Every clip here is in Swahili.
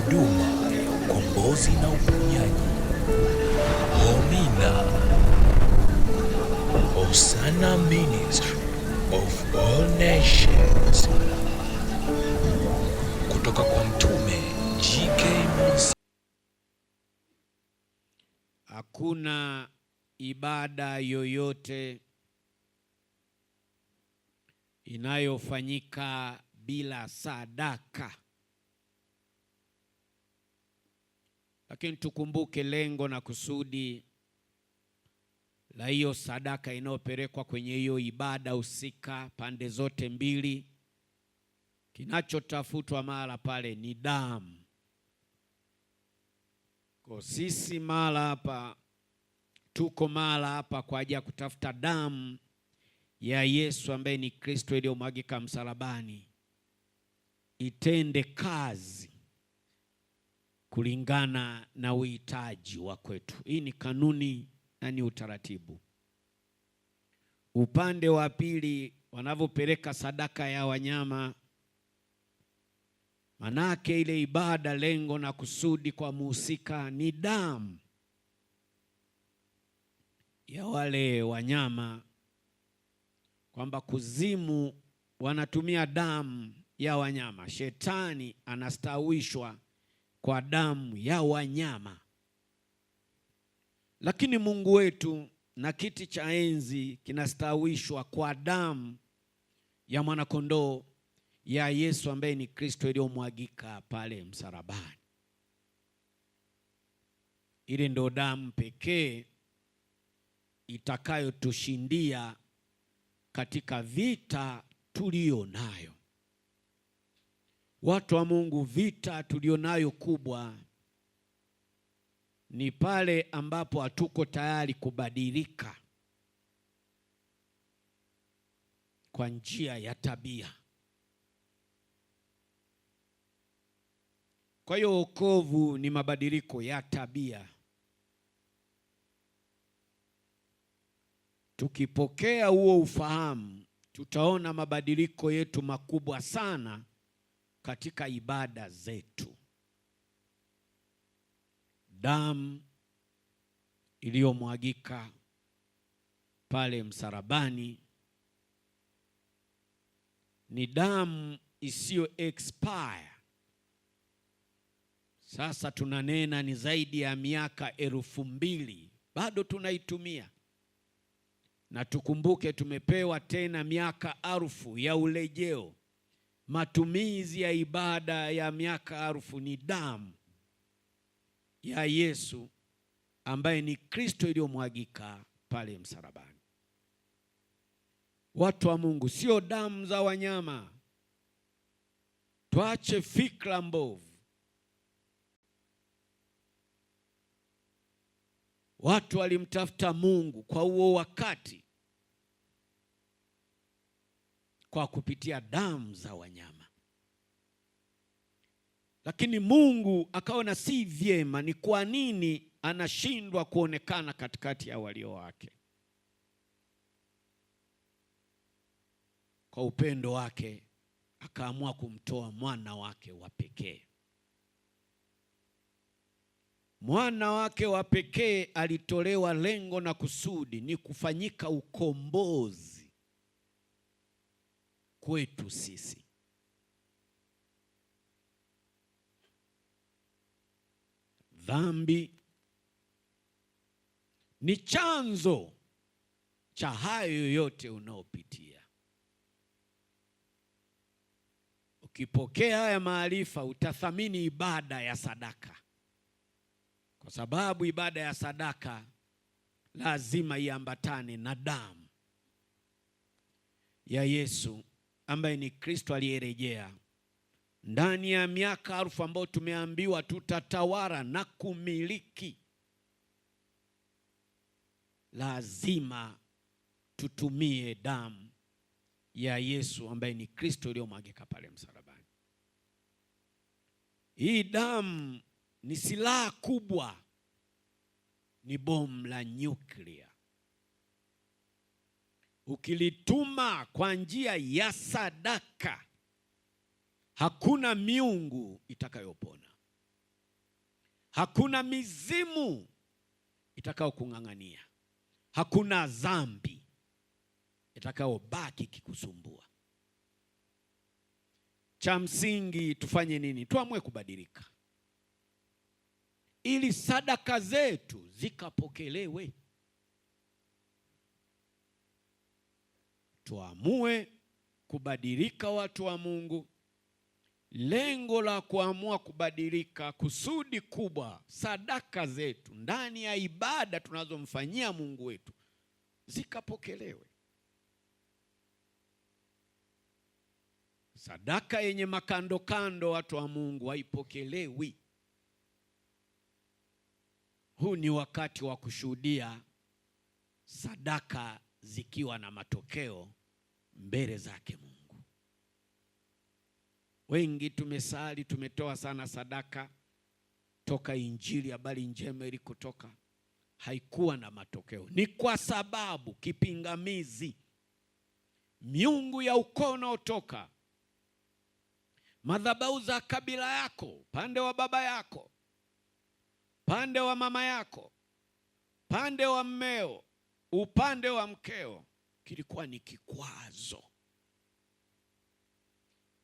huduma ya ukombozi na uponyaji. Homina Hosanna Ministry of All Nations, kutoka kwa Mtume G.K. Musa. Hakuna ibada yoyote inayofanyika bila sadaka. Lakini tukumbuke lengo na kusudi la hiyo sadaka inayopelekwa kwenye hiyo ibada husika, pande zote mbili. Kinachotafutwa mahala pale ni damu. Kwa sisi mahala hapa, tuko mahala hapa kwa ajili ya kutafuta damu ya Yesu ambaye ni Kristo iliyomwagika msalabani itende kazi kulingana na uhitaji wa kwetu. Hii ni kanuni na ni utaratibu. Upande wa pili wanavyopeleka sadaka ya wanyama, manake ile ibada, lengo na kusudi kwa muhusika ni damu ya wale wanyama, kwamba kuzimu wanatumia damu ya wanyama. Shetani anastawishwa kwa damu ya wanyama. Lakini Mungu wetu na kiti cha enzi kinastawishwa kwa damu ya mwanakondoo ya Yesu ambaye ni Kristo iliyomwagika pale msalabani. Ile ndo damu pekee itakayotushindia katika vita tulio nayo. Watu wa Mungu, vita tulio nayo kubwa ni pale ambapo hatuko tayari kubadilika kwa njia ya tabia. Kwa hiyo wokovu ni mabadiliko ya tabia. Tukipokea huo ufahamu, tutaona mabadiliko yetu makubwa sana katika ibada zetu. Damu iliyomwagika pale msalabani ni damu isiyo expire. Sasa tunanena ni zaidi ya miaka 2000 bado tunaitumia. Na tukumbuke tumepewa tena miaka 1000 ya urejeo. Matumizi ya ibada ya miaka 1000 ni damu ya Yesu ambaye ni Kristo iliyomwagika pale msalabani. Watu wa Mungu, sio damu za wanyama. Tuache fikra mbovu. Watu walimtafuta Mungu kwa huo wakati kwa kupitia damu za wanyama. Lakini Mungu akaona si vyema, ni kwa nini anashindwa kuonekana katikati ya walio wake. Kwa upendo wake akaamua kumtoa mwana wake wa pekee. Mwana wake wa pekee alitolewa, lengo na kusudi ni kufanyika ukombozi kwetu sisi. Dhambi ni chanzo cha hayo yote unaopitia. Ukipokea haya maarifa, utathamini ibada ya sadaka, kwa sababu ibada ya sadaka lazima iambatane na damu ya Yesu ambaye ni Kristo aliyerejea. Ndani ya miaka 1000 ambayo tumeambiwa tutatawala na kumiliki, lazima tutumie damu ya Yesu ambaye ni Kristo iliyomwagika pale msalabani. Hii damu ni silaha kubwa, ni bomu la nyuklia. Ukilituma kwa njia ya sadaka, hakuna miungu itakayopona. Hakuna mizimu itakao kung'ang'ania. Hakuna dhambi itakaobaki kikusumbua. Cha msingi tufanye nini? Tuamue kubadilika ili sadaka zetu zikapokelewe. Tuamue kubadilika, watu wa Mungu. Lengo la kuamua kubadilika, kusudi kubwa, sadaka zetu ndani ya ibada tunazomfanyia Mungu wetu zikapokelewe. Sadaka yenye makando kando, watu wa Mungu, haipokelewi. Huu ni wakati wa kushuhudia sadaka zikiwa na matokeo mbele zake Mungu. Wengi tumesali, tumetoa sana sadaka toka injili, habari njema ilikotoka, haikuwa na matokeo. Ni kwa sababu kipingamizi, miungu ya ukoo unaotoka, madhabahu za kabila yako, pande wa baba yako, pande wa mama yako, pande wa mmeo, upande wa mkeo, kilikuwa ni kikwazo.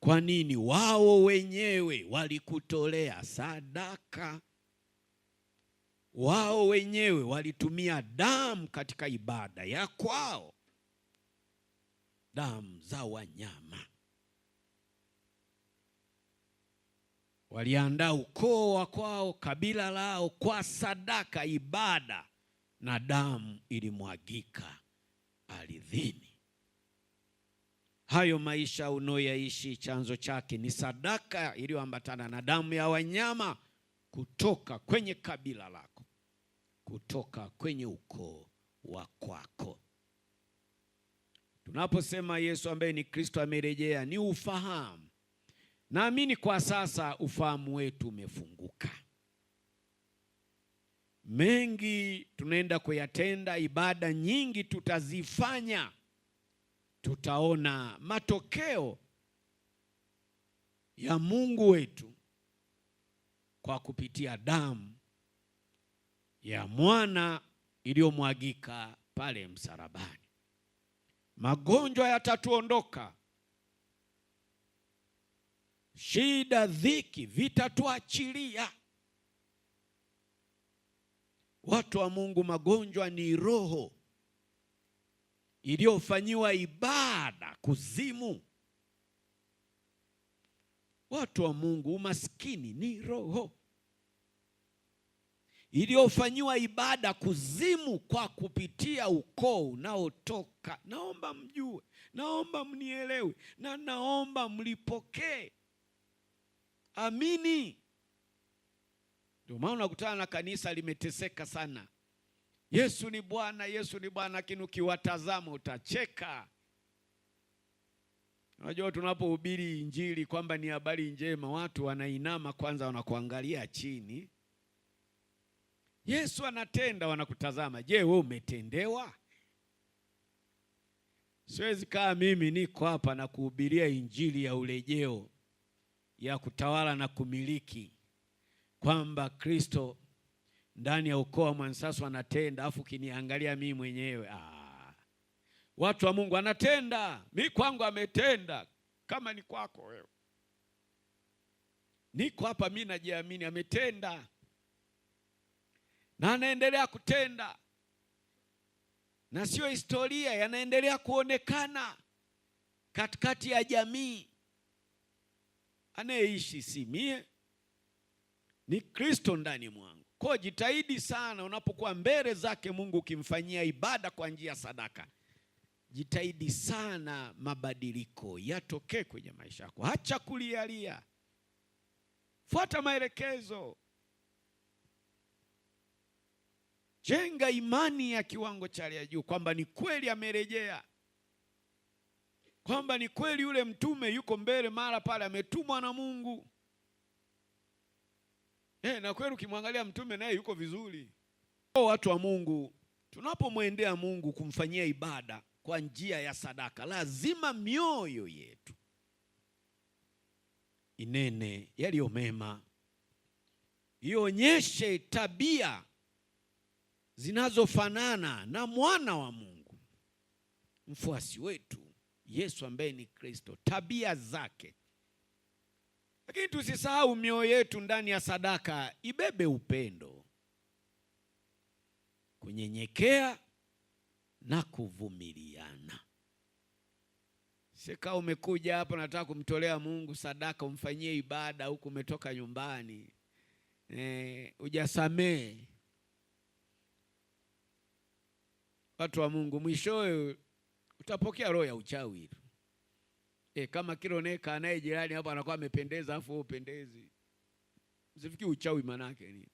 Kwa nini? Wao wenyewe walikutolea sadaka, wao wenyewe walitumia damu katika ibada ya kwao, damu za wanyama. Waliandaa ukoo wa kwao, kabila lao kwa sadaka, ibada, na damu ilimwagika ardhini. Hayo maisha unayoyaishi, chanzo chake ni sadaka iliyoambatana na damu ya wanyama kutoka kwenye kabila lako, kutoka kwenye ukoo wa kwako. Tunaposema Yesu ambaye ni Kristo amerejea, ni ufahamu. Naamini kwa sasa ufahamu wetu umefunguka. Mengi tunaenda kuyatenda, ibada nyingi tutazifanya, tutaona matokeo ya Mungu wetu kwa kupitia damu ya mwana iliyomwagika pale msalabani. Magonjwa yatatuondoka, shida, dhiki vitatuachilia. Watu wa Mungu, magonjwa ni roho iliyofanyiwa ibada kuzimu. Watu wa Mungu, umaskini ni roho iliyofanyiwa ibada kuzimu kwa kupitia ukoo unaotoka. Naomba mjue, naomba mnielewe, na naomba mlipokee. Amini. Ndio maana unakutana na kanisa limeteseka sana. Yesu ni Bwana, Yesu ni Bwana, lakini ukiwatazama utacheka. Unajua tunapohubiri injili kwamba ni habari njema, watu wanainama kwanza, wanakuangalia chini. Yesu anatenda, wanakutazama. Je, wewe umetendewa? Siwezi kaa mimi niko hapa na kuhubiria injili ya urejeo, ya kutawala na kumiliki, kwamba Kristo ndani ya ukoo wa Mwansasu anatenda, afu kiniangalia mimi mwenyewe. Watu wa Mungu, anatenda. Mimi kwangu ametenda, kama ni kwako wewe. Niko hapa mimi najiamini, ametenda na anaendelea kutenda, na sio historia, yanaendelea kuonekana katikati ya jamii. Anayeishi si mie, ni Kristo ndani mwangu. Kwa jitahidi sana unapokuwa mbele zake Mungu ukimfanyia ibada kwa njia sadaka. Jitahidi sana mabadiliko yatokee kwenye maisha yako. Acha kulialia. Fuata maelekezo. Jenga imani ya kiwango cha juu kwamba ni kweli amerejea, kwamba ni kweli yule mtume yuko mbele mara pale, ametumwa na Mungu. Na kweli ukimwangalia mtume naye yuko vizuri. Watu wa Mungu, tunapomwendea Mungu kumfanyia ibada kwa njia ya sadaka, lazima mioyo yetu inene yaliyo mema, ionyeshe tabia zinazofanana na mwana wa Mungu, mfuasi wetu Yesu ambaye ni Kristo, tabia zake. Lakini tusisahau mioyo yetu ndani ya sadaka ibebe upendo, kunyenyekea na kuvumiliana. Sika umekuja hapa nataka kumtolea Mungu sadaka, umfanyie ibada, huku umetoka nyumbani hujasamehe watu wa Mungu, mwishowe utapokea roho ya uchawi. Kama kiloneka naye jirani hapa anakuwa amependeza afu wewe upendezi, usifikiri uchawi manake nini?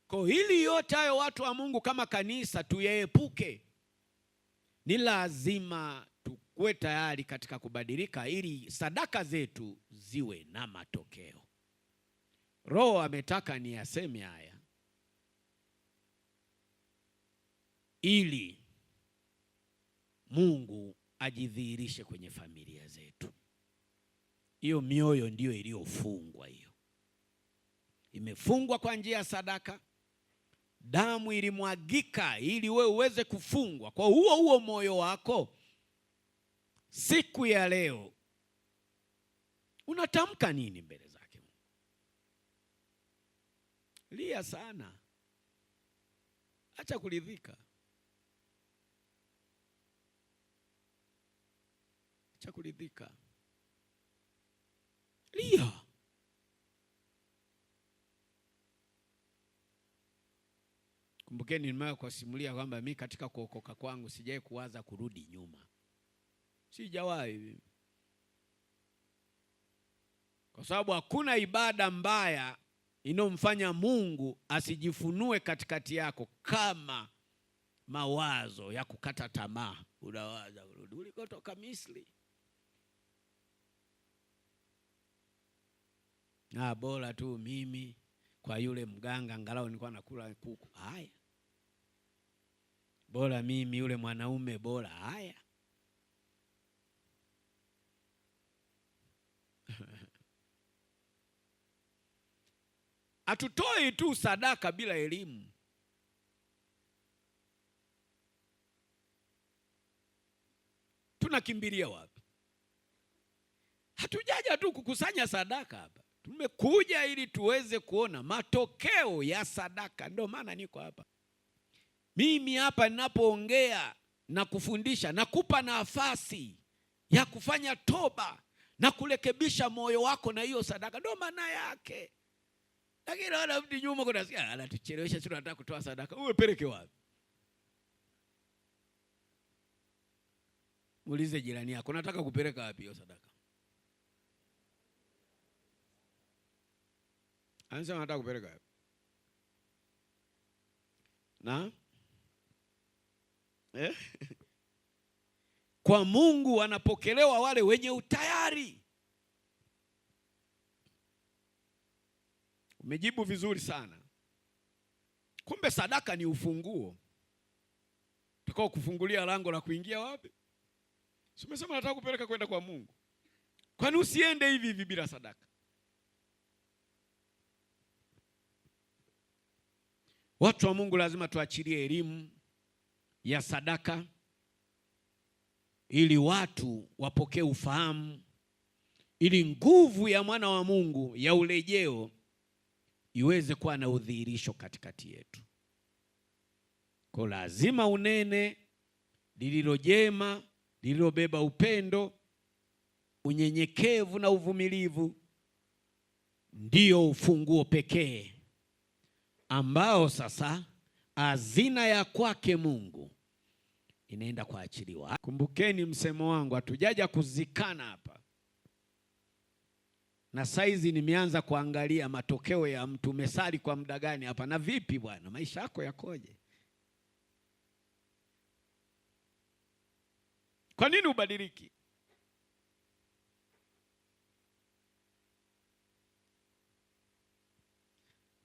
Kwa hili yote hayo watu wa Mungu kama kanisa tuyaepuke. Ni lazima tuwe tayari katika kubadilika ili sadaka zetu ziwe na matokeo. Roho ametaka niyaseme haya ili Mungu ajidhihirishe kwenye familia zetu. Hiyo mioyo ndiyo iliyofungwa, hiyo imefungwa kwa njia ya sadaka. Damu ilimwagika ili wewe uweze kufungwa. Kwa huo moyo wako, siku ya leo unatamka nini mbele zake Mungu? Lia sana, acha kuridhika, acha kuridhika, lia. Kumbukeni nimewahi kusimulia kwamba mimi katika kuokoka kwangu sijawahi kuwaza kurudi nyuma. Sijawahi. Kwa sababu hakuna ibada mbaya inomfanya Mungu asijifunue katikati yako kama mawazo ya kukata tamaa. Unawaza kurudi ulikotoka Misri. Bora tu mimi kwa yule mganga angalau nilikuwa nakula kuku. Haya. Bora mimi yule mwanaume bora. Haya. Hatutoi tu sadaka bila elimu. Tunakimbilia wapi? Hatujaja tu kukusanya sadaka hapa. Tumekuja ili tuweze kuona matokeo ya sadaka. Ndio maana niko hapa. Mimi hapa ninapoongea na kufundisha, nakupa nafasi ya kufanya toba na kurekebisha moyo wako na hiyo sadaka. Ndio maana yake. Lakini naona mtu nyuma kuna sikia anatuchelewesha, sio tunataka kutoa sadaka. Upeleke wapi? Muulize jirani yako, nataka kupeleka wapi hiyo sadaka? Anasema nataka kupeleka wapi? Na kwa Mungu wanapokelewa wale wenye utayari. Umejibu vizuri sana. Kumbe sadaka ni ufunguo utakao kufungulia lango la kuingia wapi? Si umesema nataka kupeleka kwenda kwa Mungu. Kwani usiende hivi hivi bila sadaka? Watu wa Mungu lazima tuachilie elimu ya sadaka ili watu wapokee ufahamu, ili nguvu ya mwana wa Mungu ya urejeo iweze kuwa na udhihirisho katikati yetu. Kwa lazima unene lililo jema, lililobeba upendo, unyenyekevu na uvumilivu ndio ufunguo pekee ambao sasa hazina ya kwake Mungu inaenda kuachiliwa. Kumbukeni msemo wangu, hatujaja kuzikana hapa. Na saizi nimeanza kuangalia matokeo ya mtu. Umesali kwa muda gani hapa? Na vipi bwana, maisha yako yakoje? Kwa nini ubadiliki?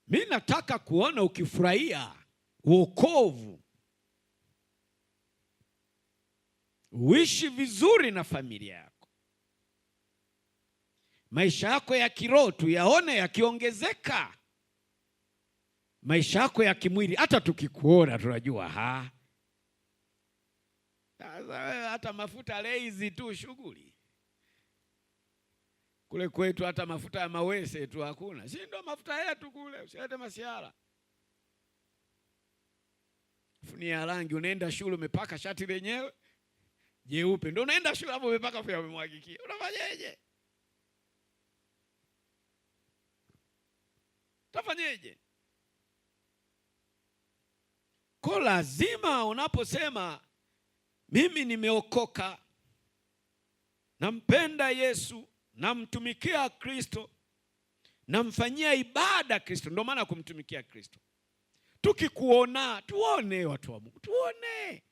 Mimi nataka kuona ukifurahia wokovu, uishi vizuri na familia yako. maisha yako ya kiroho tuyaone yakiongezeka. Maisha yako ya kimwili, hata tukikuona tunajua hata mafuta leizi tu shughuli. Kule kwetu hata mafuta ya mawese tu hakuna. Si ndio mafuta yetu kule, usilete masiara. Funia rangi, unaenda shule umepaka shati lenyewe jeupe. Ndio unaenda shule hapo umepaka fia umemwagikia. Unafanyaje? Utafanyaje? Kwa lazima unaposema mimi nimeokoka, nampenda Yesu, namtumikia Kristo, namfanyia ibada Kristo, ndio maana kumtumikia Kristo. Tukikuona, tuone watu wa Mungu, tuone.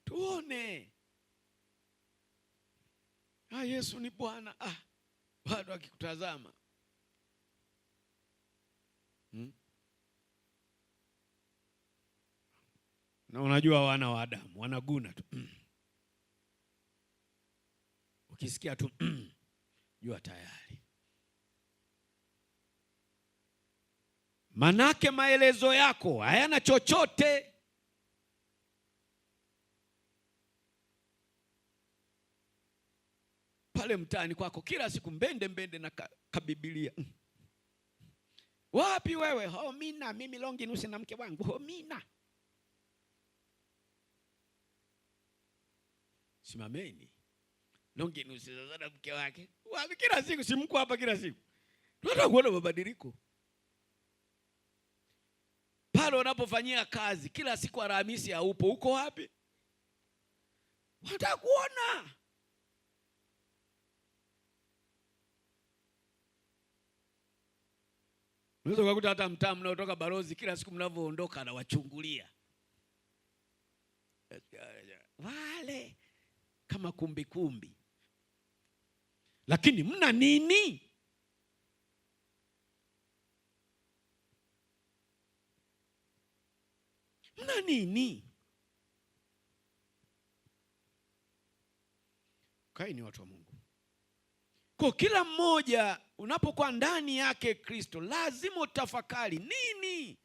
Tuone. Yesu ni Bwana. Bado akikutazama. Na unajua wana wa Adamu wanaguna tu. Ukisikia tu jua tayari. Manake maelezo yako hayana chochote. Pale mtaani kwako kila siku mbende na kabibilia. Wapi wewe? Mina, mimi Longinus na mke wangu. Mina. Simameni. Longinus na mke wake. Wapi kila siku, si mko hapa kila siku. Tunataka kuona mabadiliko. Pale unapofanyia kazi kila siku Alhamisi haupo, uko wapi? Wanataka kuona. Unaweza kukuta hata mtaa mnaotoka balozi kila siku mnavyoondoka na wachungulia. Wale kama kumbi. Lakini mna nini? Mna nini? Kaini watu wa Mungu. Kwa kila mmoja unapokuwa ndani yake Kristo, lazima utafakari nini?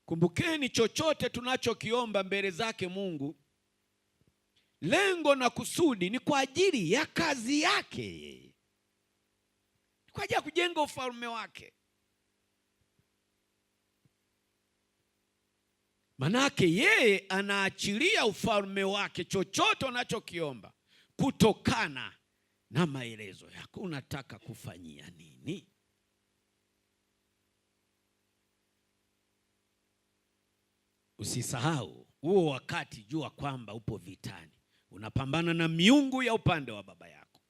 Kumbukeni, chochote tunachokiomba mbele zake Mungu, lengo na kusudi ni kwa ajili ya kazi yake. Ni kwa ajili ya kujenga ufalme wake. Manake yeye anaachilia ufalme wake, chochote unachokiomba kutokana na maelezo yako. Unataka kufanyia nini? Usisahau huo wakati, jua kwamba upo vitani. Unapambana na miungu ya upande wa baba yako,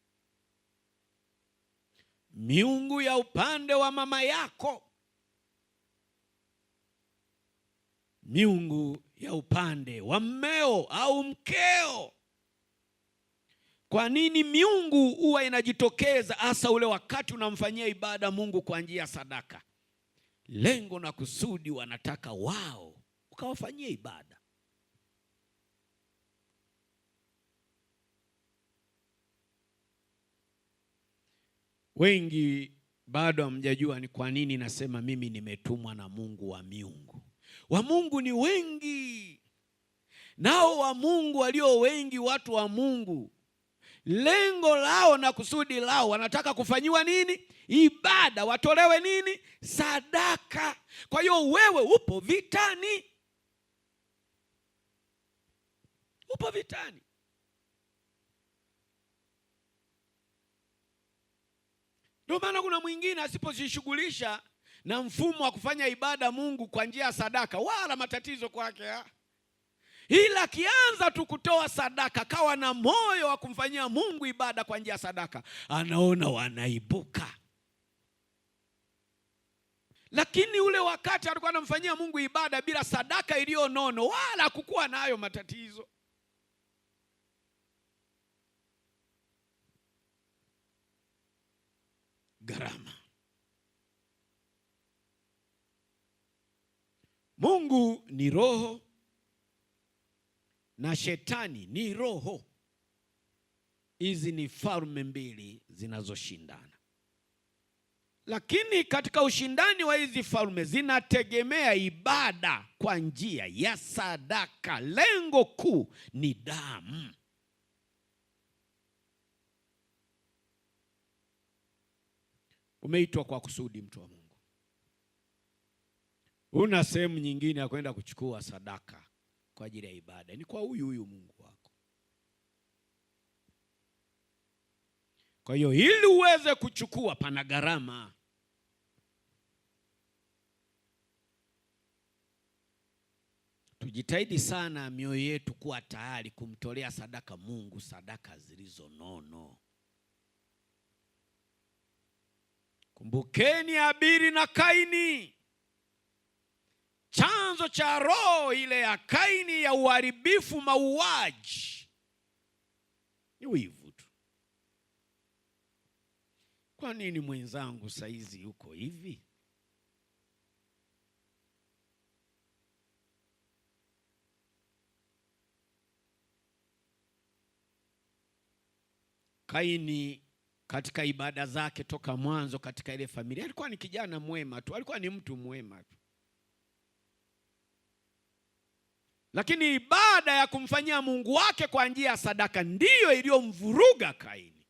miungu ya upande wa mama yako, miungu ya upande wa mmeo au mkeo. Kwa nini miungu huwa inajitokeza hasa ule wakati unamfanyia ibada Mungu kwa njia ya sadaka? Lengo na kusudi, wanataka wao ukawafanyie ibada. Wengi bado hamjajua ni kwa nini nasema mimi nimetumwa na Mungu wa miungu. Wa Mungu ni wengi, nao wa Mungu walio wengi, watu wa Mungu, lengo lao na kusudi lao, wanataka kufanyiwa nini? Ibada, watolewe nini? Sadaka. Kwa hiyo wewe upo vitani, upo vitani. Ndio maana kuna mwingine asipojishughulisha na mfumo wa kufanya ibada Mungu kwa njia ya sadaka, wala matatizo kwake. Ila akianza tu kutoa sadaka, kawa na moyo wa kumfanyia Mungu ibada kwa njia ya sadaka, anaona wanaibuka. Lakini ule wakati alikuwa anamfanyia Mungu ibada bila sadaka iliyo nono, wala kukuwa nayo matatizo. gharama. Mungu ni roho na shetani ni roho. Hizi ni falme mbili zinazoshindana, lakini katika ushindani wa hizi falme zinategemea ibada kwa njia ya sadaka. Lengo kuu ni damu. Umeitwa kwa kusudi, mtu wa Mungu. Una sehemu nyingine ya kwenda kuchukua sadaka kwa ajili ya ibada, ni kwa huyu Mungu wako. Kwa hiyo ili uweze kuchukua, pana gharama. Tujitahidi sana mioyo yetu kuwa tayari kumtolea sadaka Mungu, sadaka zilizo nono. Kumbukeni Habili na Kaini. Chanzo cha roho ile ya Kaini ya uharibifu, mauaji, ni wivu tu. Kwa nini mwenzangu saizi yuko hivi? Kaini katika ibada zake toka mwanzo katika ile familia alikuwa ni kijana mwema tu, alikuwa ni mtu mwema tu. Lakini ibada ya kumfanyia Mungu wake kwa njia ya sadaka ndiyo iliyomvuruga Kaini.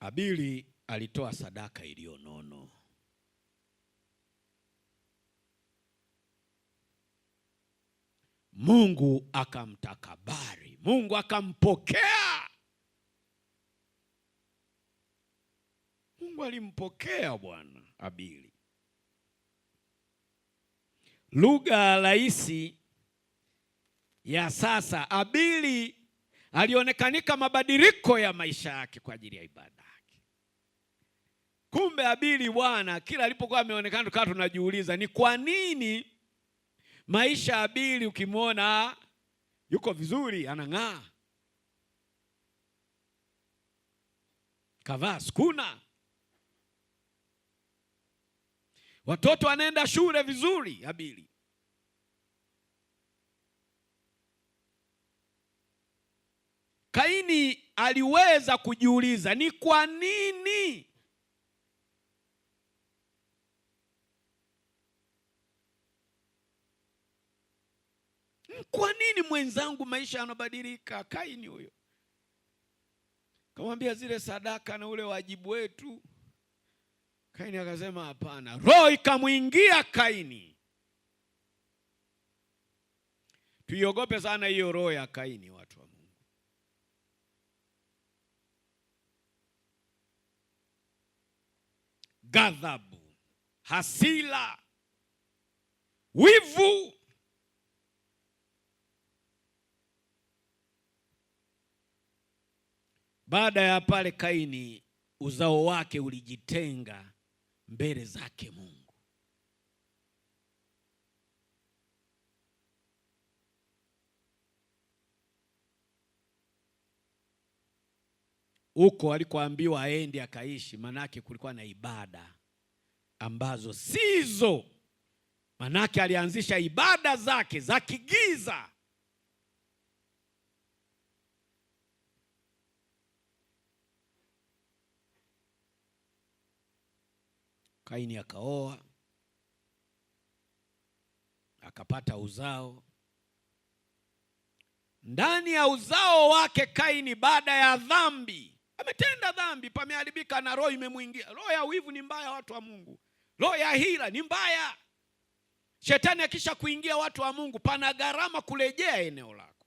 Habili alitoa sadaka iliyo nono. Mungu akamtakabari, Mungu akampokea. Mungu alimpokea bwana Habili. Lugha rahisi ya sasa, Habili alionekanika mabadiliko ya maisha yake kwa ajili ya ibada yake. Kumbe Habili bwana, kila alipokuwa ameonekana tukawa tunajiuliza ni kwa nini maisha ya Habili ukimwona yuko vizuri, anang'aa, kavaa skuna, watoto wanaenda shule vizuri. Habili Kaini aliweza kujiuliza ni kwa nini mwenzangu maisha yanabadilika? Kaini huyo kamwambia zile sadaka na ule wajibu wetu. Kaini akasema hapana. Roho ikamwingia Kaini. Tuiogope sana hiyo roho ya Kaini, watu wa Mungu. Ghadhabu, hasira, wivu. Baada ya pale Kaini, uzao wake ulijitenga mbele zake Mungu. Huko alikoambiwa aende akaishi, manake kulikuwa na ibada ambazo sizo. Manake alianzisha ibada zake za kigiza. Kaini akaoa, akapata uzao. Ndani ya uzao wake Kaini, baada ya dhambi, ametenda dhambi, pameharibika na roho imemwingia. Roho ya wivu ni mbaya, watu wa Mungu. Roho ya hila ni mbaya. Shetani akisha kuingia, watu wa Mungu, pana gharama kurejea eneo lako.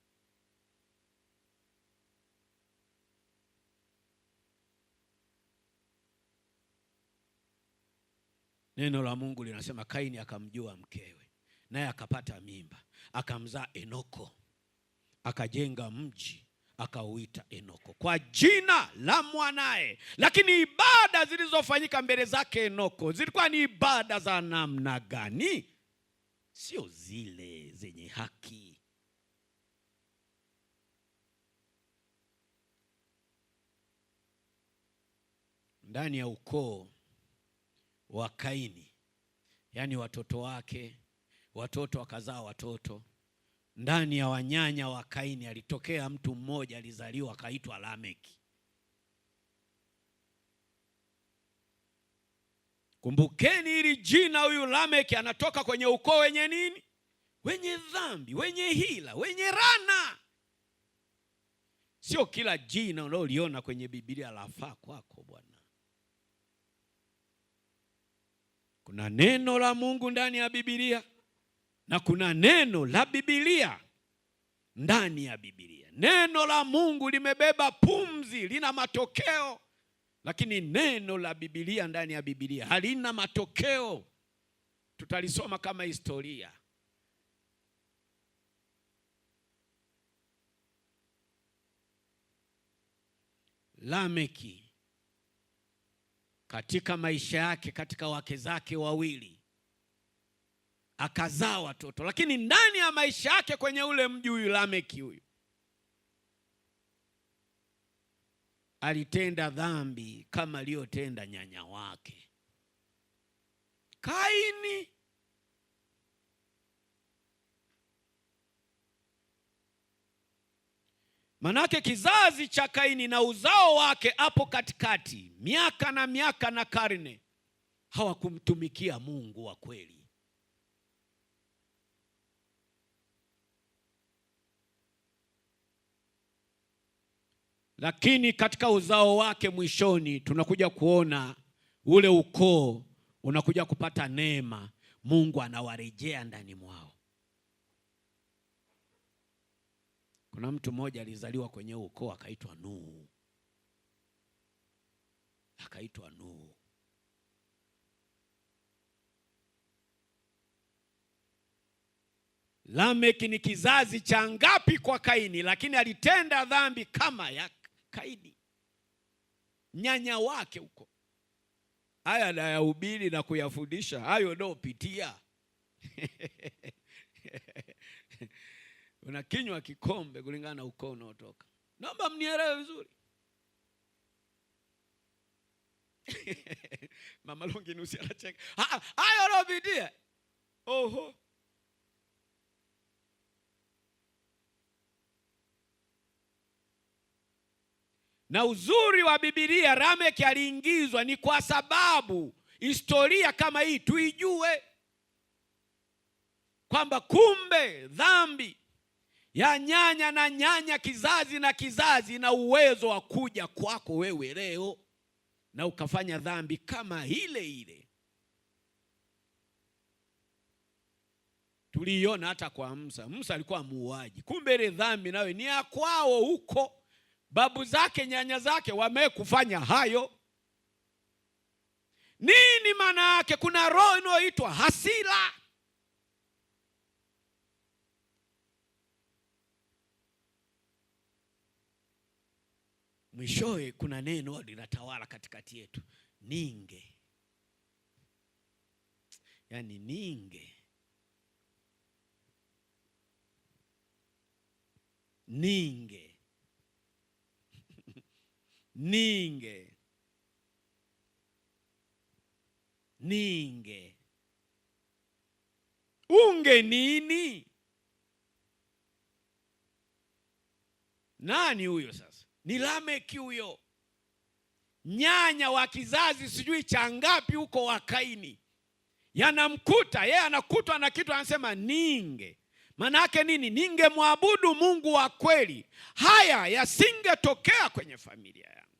Neno la Mungu linasema Kaini akamjua mkewe, naye akapata mimba, akamzaa Enoko, akajenga mji akauita Enoko kwa jina la mwanae. Lakini ibada zilizofanyika mbele zake Enoko zilikuwa ni ibada za namna gani? Sio zile zenye haki. ndani ya ukoo wa Kaini, yaani watoto wake, watoto wakazaa watoto. Ndani ya wanyanya wa Kaini alitokea mtu mmoja alizaliwa akaitwa Lameki. Kumbukeni hili jina, huyu Lameki anatoka kwenye ukoo wenye nini? Wenye dhambi, wenye hila, wenye rana. Sio kila jina unaloliona kwenye Biblia lafaa kwako bwana. Kuna neno la Mungu ndani ya Biblia na kuna neno la Biblia ndani ya Biblia. Neno la Mungu limebeba pumzi, lina matokeo, lakini neno la Biblia ndani ya Biblia halina matokeo. Tutalisoma kama historia. Lameki katika maisha yake, katika wake zake wawili akazaa watoto, lakini ndani ya maisha yake kwenye ule mji, huyu Lameki huyu alitenda dhambi kama aliyotenda nyanya wake Kaini. Manake kizazi cha Kaini na uzao wake hapo katikati, miaka na miaka na karne, hawakumtumikia Mungu wa kweli. Lakini katika uzao wake mwishoni tunakuja kuona ule ukoo unakuja kupata neema, Mungu anawarejea ndani mwao. Kuna mtu mmoja alizaliwa kwenye ukoo akaitwa Nuhu. Akaitwa Nuhu. Lameki ni kizazi cha ngapi kwa Kaini, lakini alitenda dhambi kama ya Kaini, nyanya wake huko. Haya nayahubiri na kuyafundisha, hayo ndio pitia. Unakinywa kikombe kulingana na ukoo unaotoka. Naomba mnielewe vizuri. Mama Longinusi anacheka. Hayo ndio pitia. Oho. Na uzuri wa Biblia, Lameki aliingizwa ni kwa sababu historia kama hii tuijue kwamba kumbe dhambi ya nyanya na nyanya, kizazi na kizazi, na uwezo wa kuja kwako wewe leo na ukafanya dhambi kama ile ile. Tuliiona hata kwa Musa. Musa alikuwa muuaji, kumbe ile dhambi nawe ni ya kwao huko. Babu zake, nyanya zake wamekufanya hayo. Nini maana yake? Kuna roho inayoitwa hasira. Mwishowe kuna neno linatawala katikati yetu, ninge. Yaani ninge. Ninge. Ninge. Ninge. Unge nini? Nani huyo sasa? Ni Lameki huyo, nyanya wa kizazi sijui cha ngapi huko wa Kaini. Yanamkuta yeye, anakutwa na kitu, anasema ninge. Maana yake nini? Ningemwabudu Mungu wa kweli, haya yasingetokea kwenye familia yangu.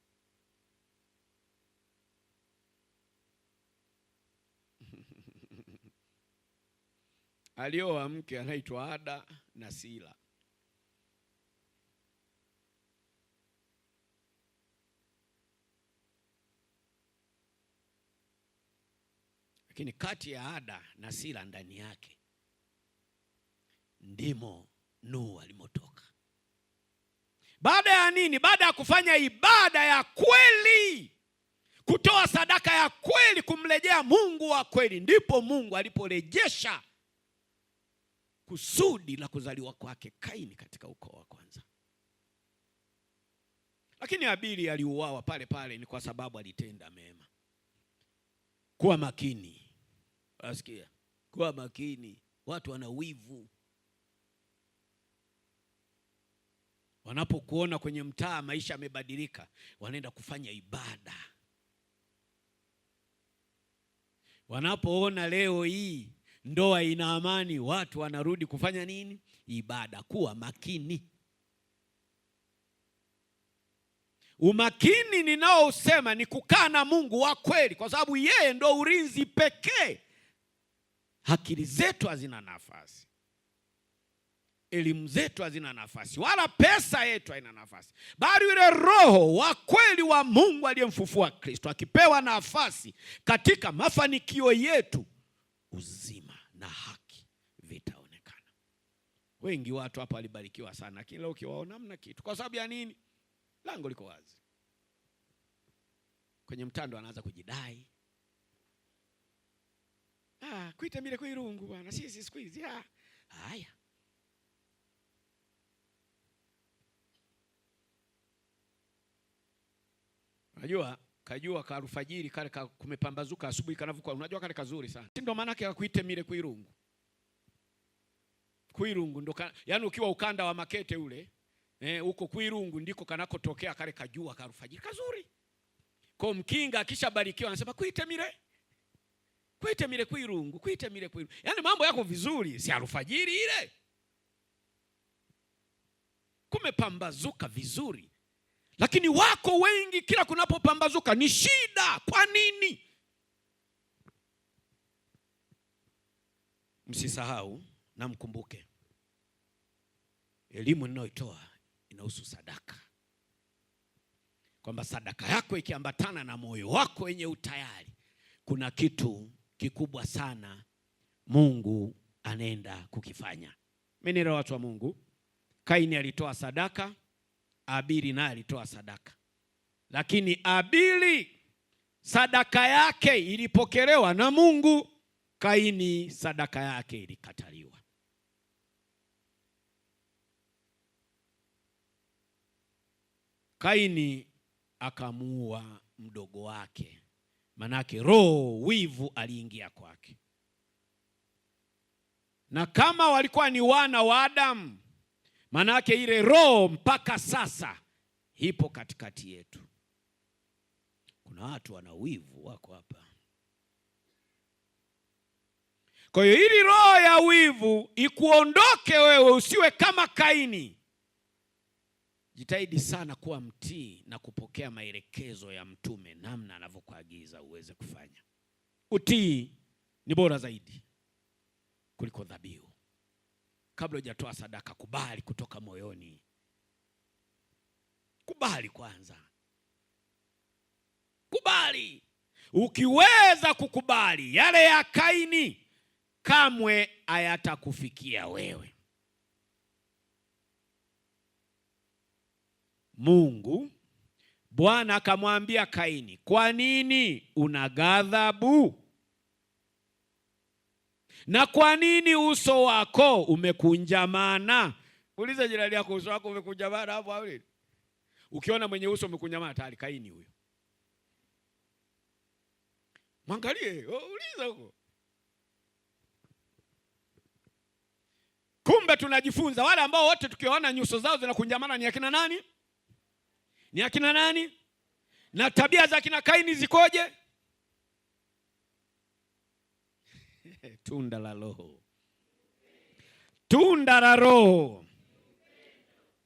Alioa mke anaitwa Ada na Sila. Lakini kati ya Ada na Sila ndani yake ndimo Nuhu alimotoka. Baada ya nini? Baada ya kufanya ibada ya kweli, kutoa sadaka ya kweli, kumrejea Mungu wa kweli, ndipo Mungu aliporejesha kusudi la kuzaliwa kwake Kaini katika ukoo wa kwanza. Lakini Habili aliuawa pale pale ni kwa sababu alitenda mema. Kuwa makini. Unasikia? Kuwa makini. Watu wana wivu. Wanapokuona kwenye mtaa maisha yamebadilika, wanaenda kufanya ibada. Wanapoona leo hii ndoa ina amani, watu wanarudi kufanya nini? Ibada. Kuwa makini. Umakini ninaousema ni kukaa na Mungu wa kweli, kwa sababu yeye ndo ulinzi pekee. Akili zetu hazina nafasi, elimu zetu hazina nafasi, wala pesa yetu haina nafasi, bali yule Roho wa kweli wa Mungu aliyemfufua Kristo akipewa nafasi katika mafanikio yetu, uzima na haki vitaonekana. Wengi watu hapa walibarikiwa sana, kila ukiwaona hamna kitu. Kwa sababu ya nini? Lango liko wazi. Kwenye mtando anaanza kujidai. Kuita mile kwa irungu bwana, sisi siku hizi. Haya. Unajua, kajua ka alfajiri kale kumepambazuka asubuhi kanavuka. Unajua kale kazuri sana. Ndio maana yake akuite mile kwa irungu. Kuirungu ndo yaani ukiwa ukanda wa Makete ule, huko Kuirungu ndiko kanakotokea kale kajua ka alfajiri kazuri. Kwa Mkinga akishabarikiwa anasema kuite mile Kuirungu, kuite mile Kuirungu. Yaani mambo yako vizuri, si alfajiri ile. Kumepambazuka vizuri. Lakini wako wengi kila kunapopambazuka ni shida. Kwa nini? Msisahau na mkumbuke, elimu ninayoitoa inahusu sadaka. Kwamba sadaka yako ikiambatana na moyo wako wenye utayari, kuna kitu kikubwa sana Mungu anaenda kukifanya. Mimi watu wa Mungu, Kaini alitoa sadaka, Habili naye alitoa sadaka. Lakini Habili sadaka yake ilipokelewa na Mungu, Kaini sadaka yake ilikataliwa. Kaini akamuua mdogo wake, manake roho wivu aliingia kwake. Na kama walikuwa ni wana wa Adamu, manake ile roho mpaka sasa ipo katikati yetu. Kuna watu wana wivu wako hapa. Kwa hiyo ili roho ya wivu ikuondoke wewe, usiwe kama Kaini, jitahidi sana kuwa mtii na kupokea maelekezo ya mtume namna anavyokuagiza uweze kufanya. Utii ni bora zaidi kuliko dhabihu. Kabla hujatoa sadaka, kubali kutoka moyoni. Kubali kwanza. Kubali. Ukiweza kukubali yale ya Kaini, kamwe hayatakufikia wewe. Mungu Bwana akamwambia Kaini, kwa nini una ghadhabu? Na kwa nini uso wako umekunjamana? Uliza jirani yako, uso wako umekunjamana hapo au nini? Ukiona mwenye uso umekunjamana tayari Kaini huyo. Mwangalie, uliza huko. Kumbe tunajifunza wale ambao wote tukiwaona nyuso zao zinakunjamana ni akina nani? Ni akina nani? Na tabia za kina Kaini zikoje? Tunda la Roho. Tunda la Roho.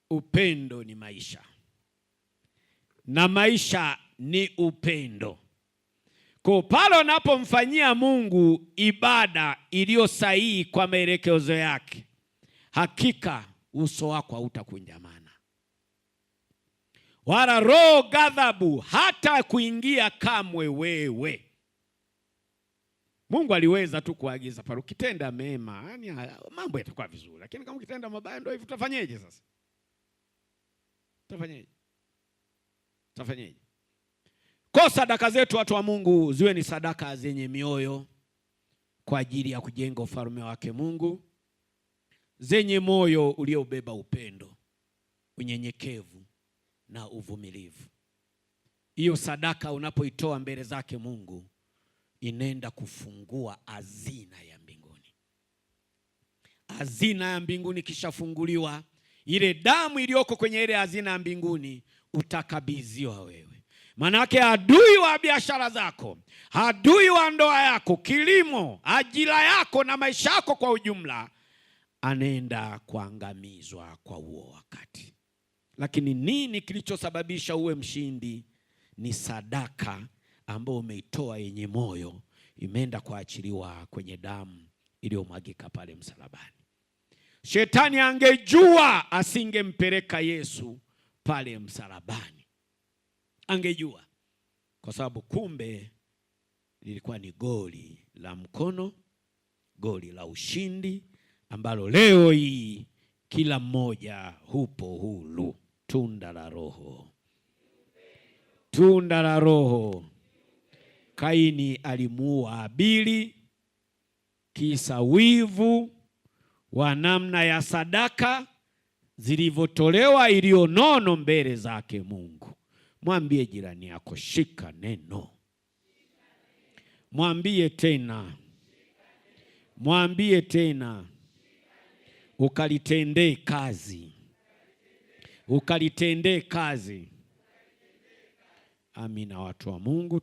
Upendo ni maisha. Na maisha ni upendo. Kwa pale unapomfanyia Mungu ibada iliyo sahihi kwa maelekezo yake, hakika uso wako hautakunjamana. Wala roho ghadhabu hata kuingia kamwe wewe. Mungu aliweza tu kuagiza pale ukitenda mema, yani mambo yatakuwa vizuri. Lakini kama ukitenda mabaya ndio hivi, utafanyaje sasa? Utafanyaje? Kwa sadaka zetu watu wa Mungu ziwe ni sadaka zenye mioyo kwa ajili ya kujenga ufalme wake Mungu, zenye moyo uliobeba upendo, unyenyekevu na uvumilivu. Hiyo sadaka unapoitoa mbele zake Mungu, inaenda kufungua hazina ya mbinguni. Hazina ya mbinguni kishafunguliwa, ile damu iliyoko kwenye ile hazina ya mbinguni utakabidhiwa wewe. Manake adui wa biashara zako, adui wa ndoa yako, kilimo, ajira yako na maisha yako kwa ujumla, anaenda kuangamizwa kwa huo wakati. Lakini nini kilichosababisha uwe mshindi? Ni sadaka ambayo umeitoa yenye moyo, imeenda kuachiliwa kwenye damu iliyomwagika pale msalabani. Shetani angejua asingempeleka Yesu pale msalabani. Angejua, kwa sababu kumbe lilikuwa ni goli la mkono, goli la ushindi ambalo leo hii kila mmoja hupo huru. Tunda la Roho, tunda la Roho. Kaini alimuua Habili kisa wivu wa namna ya sadaka zilivyotolewa iliyo nono mbele zake Mungu. Mwambie jirani yako, shika neno. Mwambie tena, mwambie tena, ukalitendee kazi, ukalitendee kazi. Amina, watu wa Mungu.